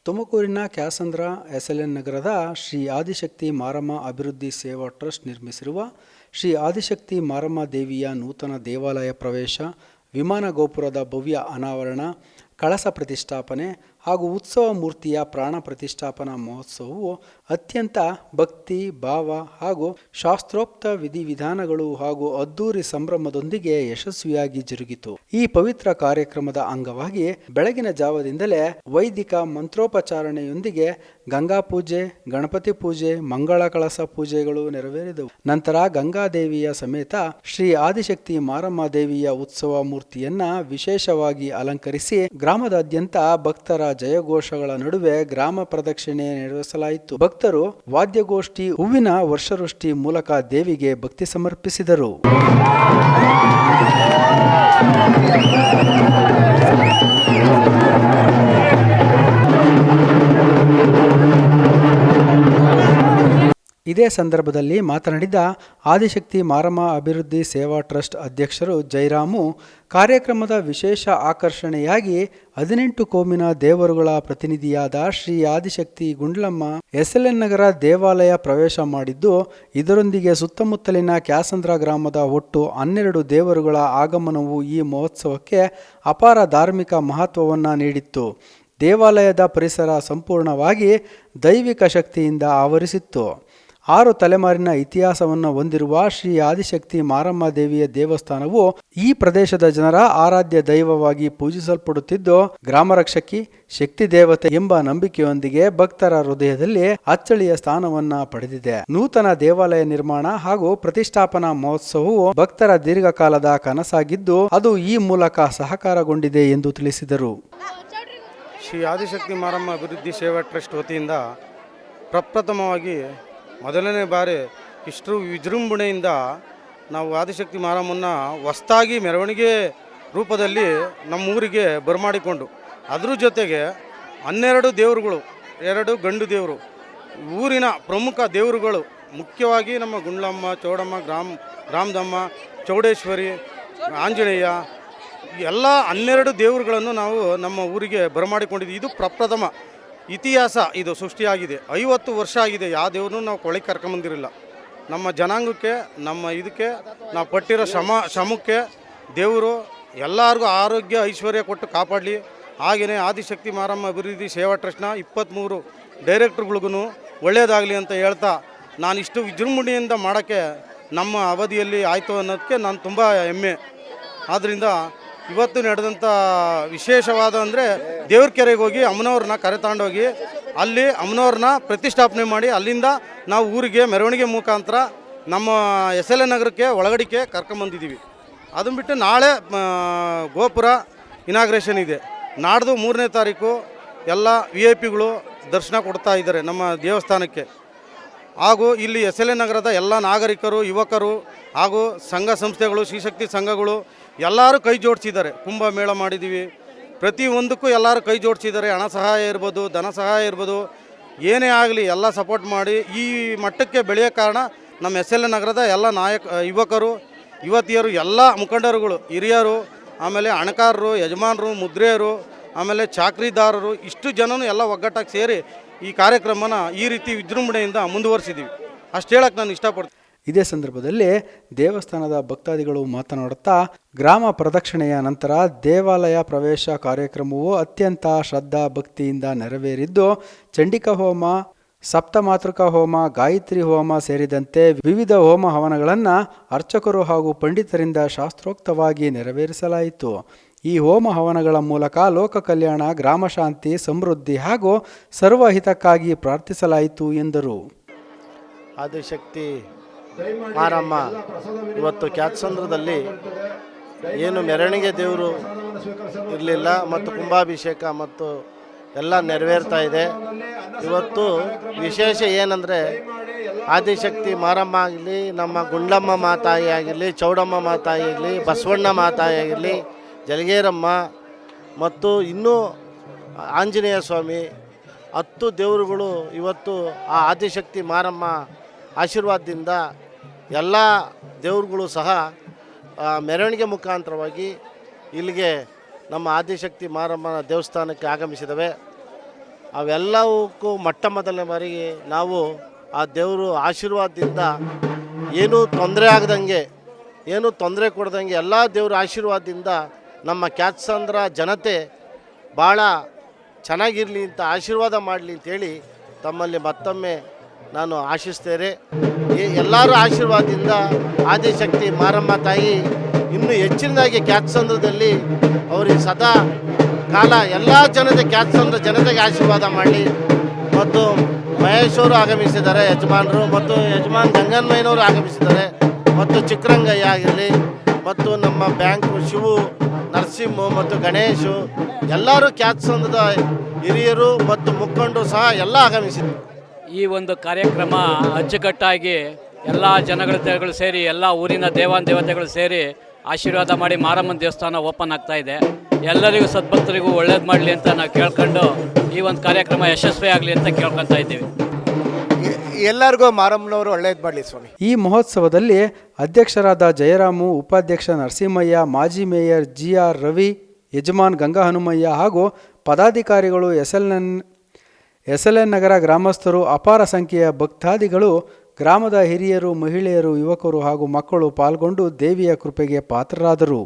ತುಮಕೂರಿನ ಕ್ಯಾಸಂದ್ರ SLN ನಗರದ ಶ್ರೀ ಆದಿಶಕ್ತಿ ಮಾರಮ್ಮ ಅಭಿವೃದ್ಧಿ ಸೇವಾ ಟ್ರಸ್ಟ್ ನಿರ್ಮಿಸಿರುವ ಶ್ರೀ ಆದಿಶಕ್ತಿ ಮಾರಮ್ಮ ದೇವಿಯ ನೂತನ ದೇವಾಲಯ ಪ್ರವೇಶ, ವಿಮಾನ ಗೋಪುರದ ಭವ್ಯ ಅನಾವರಣ, ಕಳಸ ಪ್ರತಿಷ್ಠಾಪನೆ ಹಾಗೂ ಉತ್ಸವ ಮೂರ್ತಿಯ ಪ್ರಾಣ ಪ್ರತಿಷ್ಠಾಪನಾ ಮಹೋತ್ಸವವು ಅತ್ಯಂತ ಭಕ್ತಿ ಭಾವ ಹಾಗೂ ಶಾಸ್ತ್ರೋಕ್ತ ವಿಧಿವಿಧಾನಗಳು ಹಾಗೂ ಅದ್ದೂರಿ ಸಂಭ್ರಮದೊಂದಿಗೆ ಯಶಸ್ವಿಯಾಗಿ ಜರುಗಿತು. ಈ ಪವಿತ್ರ ಕಾರ್ಯಕ್ರಮದ ಅಂಗವಾಗಿ ಬೆಳಗಿನ ಜಾವದಿಂದಲೇ ವೈದಿಕ ಮಂತ್ರೋಪಚಾರಣೆಯೊಂದಿಗೆ ಗಂಗಾ ಪೂಜೆ, ಗಣಪತಿ ಪೂಜೆ, ಮಂಗಳ ಕಳಸ ಪೂಜೆಗಳು ನೆರವೇರಿದವು. ನಂತರ ಗಂಗಾದೇವಿಯ ಸಮೇತ ಶ್ರೀ ಆದಿಶಕ್ತಿ ಮಾರಮ್ಮ ದೇವಿಯ ಉತ್ಸವ ಮೂರ್ತಿಯನ್ನ ವಿಶೇಷವಾಗಿ ಅಲಂಕರಿಸಿ ಗ್ರಾಮದಾದ್ಯಂತ ಭಕ್ತರ ಜಯಘೋಷಗಳ ನಡುವೆ ಗ್ರಾಮ ಪ್ರದಕ್ಷಿಣೆ ನೆರವೇರಿಸಲಾಯಿತು. ಭಕ್ತರು ವಾದ್ಯಗೋಷ್ಠಿ, ಹೂವಿನ ವರ್ಷವೃಷ್ಟಿ ಮೂಲಕ ದೇವಿಗೆ ಭಕ್ತಿ ಸಮರ್ಪಿಸಿದರು. ಇದೇ ಸಂದರ್ಭದಲ್ಲಿ ಮಾತನಾಡಿದ ಆದಿಶಕ್ತಿ ಮಾರಮ್ಮ ಅಭಿವೃದ್ಧಿ ಸೇವಾ ಟ್ರಸ್ಟ್ ಅಧ್ಯಕ್ಷರು ಜೈರಾಮು, ಕಾರ್ಯಕ್ರಮದ ವಿಶೇಷ ಆಕರ್ಷಣೆಯಾಗಿ 18 ಕೋಮಿನ ದೇವರುಗಳ ಪ್ರತಿನಿಧಿಯಾದ ಶ್ರೀ ಆದಿಶಕ್ತಿ ಗುಂಡ್ಲಮ್ಮ SLN ನಗರ ದೇವಾಲಯ ಪ್ರವೇಶ ಮಾಡಿದ್ದು, ಇದರೊಂದಿಗೆ ಸುತ್ತಮುತ್ತಲಿನ ಕ್ಯಾಸಂದ್ರ ಗ್ರಾಮದ ಒಟ್ಟು 12 ದೇವರುಗಳ ಆಗಮನವು ಈ ಮಹೋತ್ಸವಕ್ಕೆ ಅಪಾರ ಧಾರ್ಮಿಕ ಮಹತ್ವವನ್ನು ನೀಡಿತ್ತು. ದೇವಾಲಯದ ಪರಿಸರ ಸಂಪೂರ್ಣವಾಗಿ ದೈವಿಕ ಶಕ್ತಿಯಿಂದ ಆವರಿಸಿತ್ತು. 6 ತಲೆಮಾರಿನ ಇತಿಹಾಸವನ್ನು ಹೊಂದಿರುವ ಶ್ರೀ ಆದಿಶಕ್ತಿ ಮಾರಮ್ಮ ದೇವಿಯ ದೇವಸ್ಥಾನವು ಈ ಪ್ರದೇಶದ ಜನರ ಆರಾಧ್ಯ ದೈವವಾಗಿ ಪೂಜಿಸಲ್ಪಡುತ್ತಿದ್ದು, ಗ್ರಾಮರಕ್ಷಕಿ, ಶಕ್ತಿ ದೇವತೆ ಎಂಬ ನಂಬಿಕೆಯೊಂದಿಗೆ ಭಕ್ತರ ಹೃದಯದಲ್ಲಿ ಅಚ್ಚಳಿಯ ಸ್ಥಾನವನ್ನ ಪಡೆದಿದೆ. ನೂತನ ದೇವಾಲಯ ನಿರ್ಮಾಣ ಹಾಗೂ ಪ್ರತಿಷ್ಠಾಪನಾ ಮಹೋತ್ಸವವು ಭಕ್ತರ ದೀರ್ಘಕಾಲದ ಕನಸಾಗಿದ್ದು, ಅದು ಈ ಮೂಲಕ ಸಹಕಾರಗೊಂಡಿದೆ ಎಂದು ತಿಳಿಸಿದರು. ಶ್ರೀ ಆದಿಶಕ್ತಿ ಮಾರಮ್ಮ ಅಭಿವೃದ್ಧಿ ಸೇವಾ ಟ್ರಸ್ಟ್ ವತಿಯಿಂದ ಪ್ರಪ್ರಥಮವಾಗಿ ಮೊದಲನೇ ಬಾರಿ ಇಷ್ಟು ವಿಜೃಂಭಣೆಯಿಂದ ನಾವು ಆದಿಶಕ್ತಿ ಮಾರಮ್ಮನ ಹೊಸದಾಗಿ ಮೆರವಣಿಗೆ ರೂಪದಲ್ಲಿ ನಮ್ಮೂರಿಗೆ ಬರಮಾಡಿಕೊಂಡು, ಅದ್ರ ಜೊತೆಗೆ 12 ದೇವರುಗಳು, 2 ಗಂಡು ದೇವರು, ಊರಿನ ಪ್ರಮುಖ ದೇವರುಗಳು, ಮುಖ್ಯವಾಗಿ ನಮ್ಮ ಗುಂಡ್ಲಮ್ಮ, ಚೌಡಮ್ಮ, ಗ್ರಾಮದಮ್ಮ, ಚೌಡೇಶ್ವರಿ, ಆಂಜನೇಯ, ಎಲ್ಲ 12 ದೇವರುಗಳನ್ನು ನಾವು ನಮ್ಮ ಊರಿಗೆ ಬರಮಾಡಿಕೊಂಡಿದ್ದೀವಿ. ಇದು ಪ್ರಪ್ರಥಮ ಇತಿಹಾಸ, ಇದು ಸೃಷ್ಟಿಯಾಗಿದೆ. 50 ವರ್ಷ ಆಗಿದೆ, ಯಾವ ದೇವ್ರನ್ನೂ ನಾವು ಕೊಳಕ್ಕೆ ಕರ್ಕೊಂಬಂದಿರಲಿಲ್ಲ. ನಮ್ಮ ಜನಾಂಗಕ್ಕೆ, ನಮ್ಮ ಇದಕ್ಕೆ ನಾವು ಪಟ್ಟಿರೋ ಶ್ರಮಕ್ಕೆ ದೇವರು ಎಲ್ಲರಿಗೂ ಆರೋಗ್ಯ ಐಶ್ವರ್ಯ ಕೊಟ್ಟು ಕಾಪಾಡಲಿ. ಹಾಗೆಯೇ ಆದಿಶಕ್ತಿ ಮಾರಮ್ಮ ಅಭಿವೃದ್ಧಿ ಸೇವಾ ಟ್ರಸ್ಟ್ನ 23 ಡೈರೆಕ್ಟ್ರುಗಳಿಗೂ ಒಳ್ಳೆಯದಾಗಲಿ ಅಂತ ಹೇಳ್ತಾ, ನಾನು ಇಷ್ಟು ವಿಜೃಂಭಣೆಯಿಂದ ಮಾಡೋಕ್ಕೆ ನಮ್ಮ ಅವಧಿಯಲ್ಲಿ ಆಯಿತು ಅನ್ನೋದಕ್ಕೆ ನಾನು ತುಂಬ ಹೆಮ್ಮೆ. ಆದ್ದರಿಂದ ಇವತ್ತು ನಡೆದಂಥ ವಿಶೇಷವಾದ ಅಂದರೆ ದೇವ್ರ ಕೆರೆಗೆ ಹೋಗಿ ಅಮ್ಮನವ್ರನ್ನ ಕರೆತಗೊಂಡೋಗಿ ಅಲ್ಲಿ ಅಮ್ಮನವ್ರನ್ನ ಪ್ರತಿಷ್ಠಾಪನೆ ಮಾಡಿ ಅಲ್ಲಿಂದ ನಾವು ಊರಿಗೆ ಮೆರವಣಿಗೆ ಮುಖಾಂತರ ನಮ್ಮ SLN ನಗರಕ್ಕೆ ಒಳಗಡಿಕೆ ಕರ್ಕೊಂಬಂದಿದ್ದೀವಿ. ಅದನ್ನು ಬಿಟ್ಟು ನಾಳೆ ಗೋಪುರ ಇನಾಗ್ರೇಷನ್ ಇದೆ. ನಾಡ್ದು 3ನೇ ತಾರೀಕು ಎಲ್ಲ VIP ದರ್ಶನ ಕೊಡ್ತಾ ಇದ್ದಾರೆ ನಮ್ಮ ದೇವಸ್ಥಾನಕ್ಕೆ. ಹಾಗೂ ಇಲ್ಲಿ SLN ನಗರದ ಎಲ್ಲ ನಾಗರಿಕರು, ಯುವಕರು ಹಾಗೂ ಸಂಘ ಸಂಸ್ಥೆಗಳು, ಶ್ರೀಶಕ್ತಿ ಸಂಘಗಳು ಎಲ್ಲರೂ ಕೈ ಜೋಡಿಸಿದ್ದಾರೆ. ಕುಂಭಮೇಳ ಮಾಡಿದ್ದೀವಿ, ಪ್ರತಿಯೊಂದಕ್ಕೂ ಎಲ್ಲರೂ ಕೈ ಜೋಡಿಸಿದ್ದಾರೆ. ಹಣ ಸಹಾಯ ಇರ್ಬೋದು, ಧನ ಸಹಾಯ ಇರ್ಬೋದು, ಏನೇ ಆಗಲಿ ಎಲ್ಲ ಸಪೋರ್ಟ್ ಮಾಡಿ ಈ ಮಟ್ಟಕ್ಕೆ ಬೆಳೆಯೋ ಕಾರಣ ನಮ್ಮ SLN ನಗರದ ಎಲ್ಲ ಯುವಕರು, ಯುವತಿಯರು, ಎಲ್ಲ ಮುಖಂಡರುಗಳು, ಹಿರಿಯರು, ಆಮೇಲೆ ಹಣಕಾರರು, ಯಜಮಾನರು, ಮುದ್ರೆಯರು, ಆಮೇಲೆ ಚಾಕ್ರಿದಾರರು, ಇಷ್ಟು ಜನನು ಎಲ್ಲ ಒಗ್ಗಟ್ಟಾಗಿ ಸೇರಿ ಈ ಕಾರ್ಯಕ್ರಮನ ಈ ರೀತಿ ವಿಜೃಂಭಣೆಯಿಂದ ಮುಂದುವರಿಸಿದ್ದೀವಿ. ಅಷ್ಟು ಹೇಳಕ್ಕೆ ನಾನು ಇಷ್ಟಪಡ್ತೀನಿ. ಇದೇ ಸಂದರ್ಭದಲ್ಲಿ ದೇವಸ್ಥಾನದ ಭಕ್ತಾದಿಗಳು ಮಾತನಾಡುತ್ತಾ, ಗ್ರಾಮ ಪ್ರದಕ್ಷಿಣೆಯ ನಂತರ ದೇವಾಲಯ ಪ್ರವೇಶ ಕಾರ್ಯಕ್ರಮವು ಅತ್ಯಂತ ಶ್ರದ್ಧಾ ಭಕ್ತಿಯಿಂದ ನೆರವೇರಿದ್ದು, ಚಂಡಿಕಾ ಹೋಮ, ಸಪ್ತಮಾತೃಕಾ ಹೋಮ, ಗಾಯತ್ರಿ ಹೋಮ ಸೇರಿದಂತೆ ವಿವಿಧ ಹೋಮ ಹವನಗಳನ್ನು ಅರ್ಚಕರು ಹಾಗೂ ಪಂಡಿತರಿಂದ ಶಾಸ್ತ್ರೋಕ್ತವಾಗಿ ನೆರವೇರಿಸಲಾಯಿತು. ಈ ಹೋಮ ಹವನಗಳ ಮೂಲಕ ಲೋಕ ಕಲ್ಯಾಣ, ಗ್ರಾಮ ಶಾಂತಿ, ಸಮೃದ್ಧಿ ಹಾಗೂ ಸರ್ವಹಿತಕ್ಕಾಗಿ ಪ್ರಾರ್ಥಿಸಲಾಯಿತು ಎಂದರು. ಆದಿಶಕ್ತಿ ಮಾರಮ್ಮ ಇವತ್ತು ಕ್ಯಾತ್ಸಂದ್ರದಲ್ಲಿ ಏನು ಮೆರವಣಿಗೆ ದೇವರು ಇರಲಿಲ್ಲ ಮತ್ತು ಕುಂಭಾಭಿಷೇಕ ಮತ್ತು ಎಲ್ಲ ನೆರವೇರ್ತಾ ಇದೆ. ಇವತ್ತು ವಿಶೇಷ ಏನಂದರೆ ಆದಿಶಕ್ತಿ ಮಾರಮ್ಮ ಆಗಲಿ, ನಮ್ಮ ಗುಂಡ್ಲಮ್ಮ ಮಾತಾಯಿ ಆಗಿರಲಿ, ಚೌಡಮ್ಮ ಮಾತಾಯಿ ಆಗಲಿ, ಬಸವಣ್ಣ ಮಾತಾಯಿ ಆಗಿರಲಿ, ಜಲಗೇರಮ್ಮ ಮತ್ತು ಇನ್ನೂ ಆಂಜನೇಯ ಸ್ವಾಮಿ 10 ದೇವರುಗಳು ಇವತ್ತು ಆ ಆದಿಶಕ್ತಿ ಮಾರಮ್ಮ ಆಶೀರ್ವಾದದಿಂದ ಎಲ್ಲ ದೇವರುಗಳು ಸಹ ಮೆರವಣಿಗೆ ಮುಖಾಂತರವಾಗಿ ಇಲ್ಲಿಗೆ ನಮ್ಮ ಆದಿಶಕ್ತಿ ಮಾರಮ್ಮನ ದೇವಸ್ಥಾನಕ್ಕೆ ಆಗಮಿಸಿದವೆ. ಅವೆಲ್ಲವಕ್ಕೂ ಮೊಟ್ಟ ಮೊದಲನೇ ಬಾರಿಗೆ ನಾವು ಆ ದೇವರು ಆಶೀರ್ವಾದದಿಂದ ಏನೂ ತೊಂದರೆ ಆಗದಂಗೆ, ಏನೂ ತೊಂದರೆ ಕೊಡ್ದಂಗೆ ಎಲ್ಲ ದೇವ್ರ ಆಶೀರ್ವಾದದಿಂದ ನಮ್ಮ ಕ್ಯಾತ್ಸಂದ್ರ ಜನತೆ ಭಾಳ ಚೆನ್ನಾಗಿರಲಿ ಅಂತ ಆಶೀರ್ವಾದ ಮಾಡಲಿ ಅಂತೇಳಿ ತಮ್ಮಲ್ಲಿ ಮತ್ತೊಮ್ಮೆ ನಾನು ಆಶಿಸ್ತೇನೆ. ಎಲ್ಲರ ಆಶೀರ್ವಾದದಿಂದ ಆದಿಶಕ್ತಿ ಮಾರಮ್ಮ ತಾಯಿ ಇನ್ನೂ ಹೆಚ್ಚಿನದಾಗಿ ಕ್ಯಾತ್ಸಂದ್ರದಲ್ಲಿ ಅವರಿಗೆ ಸದಾ ಕಾಲ ಎಲ್ಲ ಕ್ಯಾತ್ಸಂದ್ರ ಜನತೆಗೆ ಆಶೀರ್ವಾದ ಮಾಡಲಿ. ಮತ್ತು ಮಹೇಶ್ ಅವರು ಆಗಮಿಸಿದ್ದಾರೆ, ಯಜಮಾನರು, ಮತ್ತು ಯಜಮಾನ್ ಗಂಗನ್ಮಯ್ಯನವರು ಆಗಮಿಸಿದ್ದಾರೆ, ಮತ್ತು ಚಿಕ್ಕರಂಗಯ್ಯ ಆಗಿರಲಿ, ಮತ್ತು ನಮ್ಮ ಬ್ಯಾಂಕು ಶಿವು, ನರಸಿಂಹ ಮತ್ತು ಗಣೇಶು, ಎಲ್ಲರೂ ಕ್ಯಾತ್ಸಂದ್ರದ ಹಿರಿಯರು ಮತ್ತು ಮುಖಂಡರು ಸಹ ಎಲ್ಲ ಆಗಮಿಸಿದ್ದಾರೆ. ಈ ಒಂದು ಕಾರ್ಯಕ್ರಮ ಅಚ್ಚುಕಟ್ಟಾಗಿ ಎಲ್ಲ ಜನಗಳು ಸೇರಿ, ಎಲ್ಲ ಊರಿನ ದೇವತೆಗಳು ಸೇರಿ ಆಶೀರ್ವಾದ ಮಾಡಿ ಮಾರಮ್ಮನ ದೇವಸ್ಥಾನ ಓಪನ್ ಆಗ್ತಾ ಇದೆ. ಎಲ್ಲರಿಗೂ ಸದ್ಭಕ್ತರಿಗೂ ಒಳ್ಳೇದು ಮಾಡಲಿ ಅಂತ ನಾವು ಕೇಳ್ಕೊಂಡು ಈ ಒಂದು ಕಾರ್ಯಕ್ರಮ ಯಶಸ್ವಿ ಆಗಲಿ ಅಂತ ಕೇಳ್ಕೊತಾ ಇದ್ದೀವಿ. ಎಲ್ಲರಿಗೂ ಮಾರಮ್ಮನವರು ಒಳ್ಳೇದು ಮಾಡಲಿ ಸ್ವಾಮಿ. ಈ ಮಹೋತ್ಸವದಲ್ಲಿ ಅಧ್ಯಕ್ಷರಾದ ಜಯರಾಮು, ಉಪಾಧ್ಯಕ್ಷ ನರಸಿಂಹಯ್ಯ, ಮಾಜಿ ಮೇಯರ್ GR ರವಿ, ಯಜಮಾನ್ ಗಂಗಾ ಹನುಮಯ್ಯ ಹಾಗೂ ಪದಾಧಿಕಾರಿಗಳು, SLN ನಗರ ಗ್ರಾಮಸ್ಥರು, ಅಪಾರ ಸಂಖ್ಯೆಯ ಭಕ್ತಾದಿಗಳು, ಗ್ರಾಮದ ಹಿರಿಯರು, ಮಹಿಳೆಯರು, ಯುವಕರು ಹಾಗೂ ಮಕ್ಕಳು ಪಾಲ್ಗೊಂಡು ದೇವಿಯ ಕೃಪೆಗೆ ಪಾತ್ರರಾದರು.